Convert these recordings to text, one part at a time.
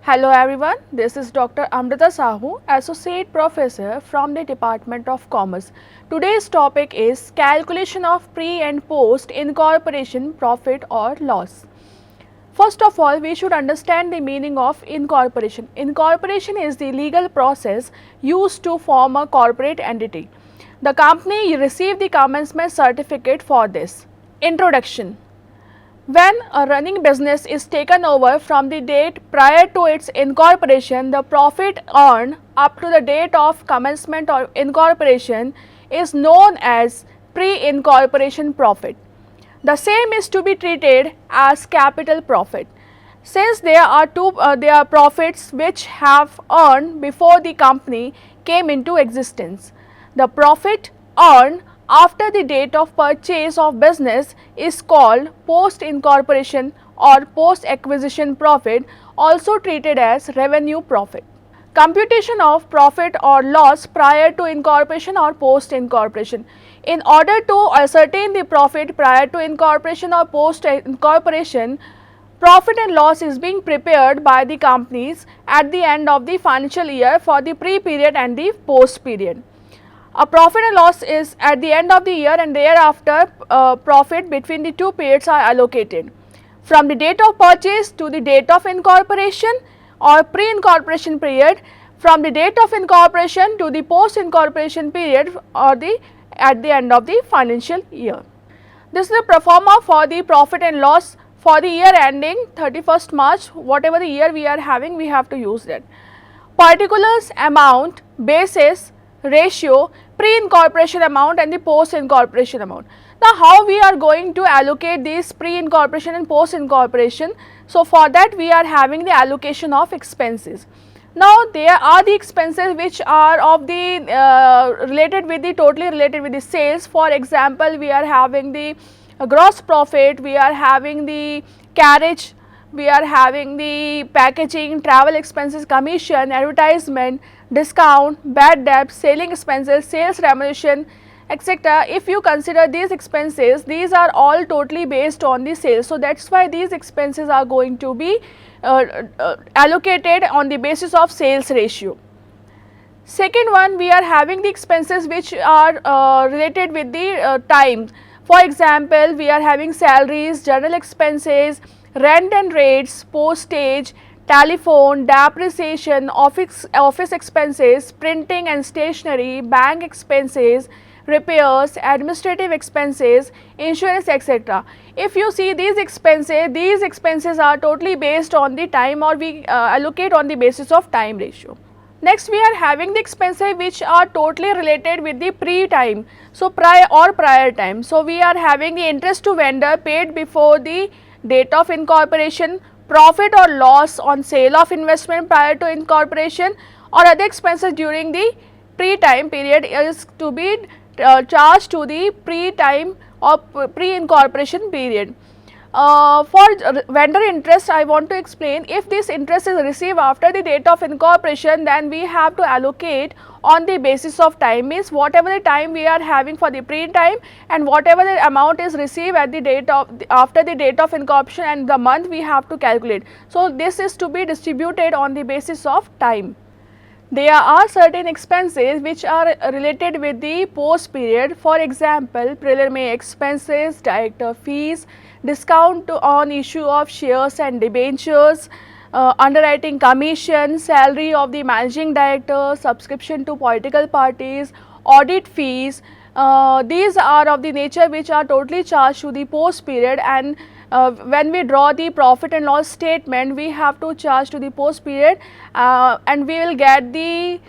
Hello everyone, this is Dr. Amrita Sahu, Associate Professor from the Department of Commerce. Today's topic is calculation of pre and post incorporation profit or loss. First of all, we should understand the meaning of incorporation. Incorporation is the legal process used to form a corporate entity. The company received the commencement certificate for this. Introduction. When a running business is taken over from the date prior to its incorporation, the profit earned up to the date of commencement or incorporation is known as pre-incorporation profit. The same is to be treated as capital profit. Since there are profits which have earned before the company came into existence. The profit earned after the date of purchase of business is called post incorporation or post acquisition profit, also treated as revenue profit. Computation of profit or loss prior to incorporation or post incorporation. In order to ascertain the profit prior to incorporation or post incorporation, profit and loss is being prepared by the companies at the end of the financial year for the pre period and the post period. A profit and loss is at the end of the year, and thereafter profit between the two periods are allocated. From the date of purchase to the date of incorporation or pre-incorporation period, from the date of incorporation to the post-incorporation period or at the end of the financial year. This is the pro forma for the profit and loss for the year ending 31st March, whatever the year we are having, we have to use that. Particulars, amount, basis, ratio, pre-incorporation amount and the post-incorporation amount. Now, how we are going to allocate these pre-incorporation and post-incorporation? So, for that we are having the allocation of expenses. Now, there are the expenses which are of the totally related with the sales. For example, we are having the gross profit, we are having the carriage, we are having the packaging, travel expenses, commission, advertisement, discount, bad debt, selling expenses, sales remuneration, etc. If you consider these expenses, these are all totally based on the sales. So, that is why these expenses are going to be allocated on the basis of sales ratio. Second one, we are having the expenses which are related with the time. For example, we are having salaries, general expenses, rent and rates, postage, telephone, depreciation, office expenses, printing and stationery, bank expenses, repairs, administrative expenses, insurance, etc. If you see these expenses are totally based on the time, or we allocate on the basis of time ratio. Next, we are having the expenses which are totally related with the pre-time, so prior time. So, we are having the interest to vendor paid before the date of incorporation, profit or loss on sale of investment prior to incorporation, or other expenses during the pre-time period is to be charged to the pre-time or pre-incorporation period. For vendor interest, I want to explain, if this interest is received after the date of incorporation, then we have to allocate on the basis of time, means whatever the time we are having for the pre-time and whatever the amount is received at the date of after the date of incorporation and the month we have to calculate. So, this is to be distributed on the basis of time. There are certain expenses which are related with the post period. For example, preliminary expenses, director fees, discount on issue of shares and debentures, underwriting commission, salary of the managing director, subscription to political parties, audit fees. These are of the nature which are totally charged to the post period, and when we draw the profit and loss statement, we have to charge to the post period, and we will get the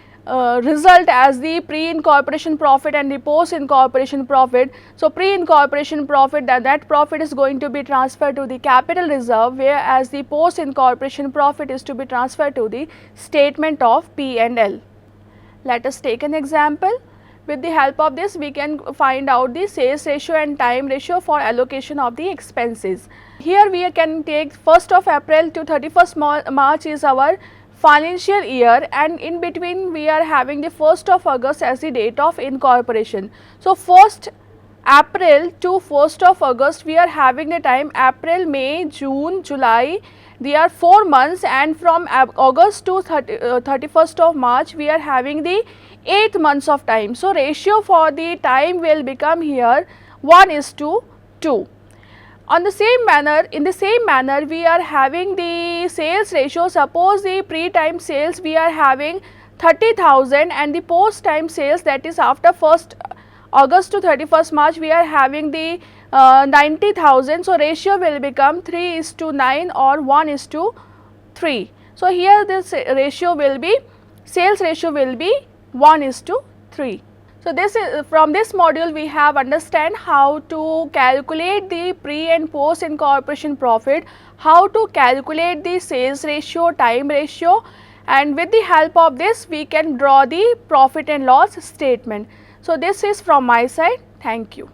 result as the pre-incorporation profit and the post-incorporation profit. So, pre-incorporation profit, that profit is going to be transferred to the capital reserve, whereas the post-incorporation profit is to be transferred to the statement of P&L. Let us take an example. With the help of this, we can find out the sales ratio and time ratio for allocation of the expenses. Here we can take 1st of April to 31st March is our financial year, and in between we are having the 1st of August as the date of incorporation. So, 1st April to 1st of August we are having the time April, May, June, July, They are 4 months, and from August to 31st of March we are having the 8 months of time. So, ratio for the time will become here 1:2. On the same manner, in the same manner we are having the sales ratio. Suppose the pre-time sales we are having 30,000 and the post-time sales, that is after 1st August to 31st March we are having the 90,000. So, ratio will become 3:9 or 1:3. So, here this ratio will be, sales ratio will be 1:3. So, this is, from this module we have understand how to calculate the pre and post incorporation profit, how to calculate the sales ratio, time ratio, and with the help of this we can draw the profit and loss statement. So, this is from my side. Thank you.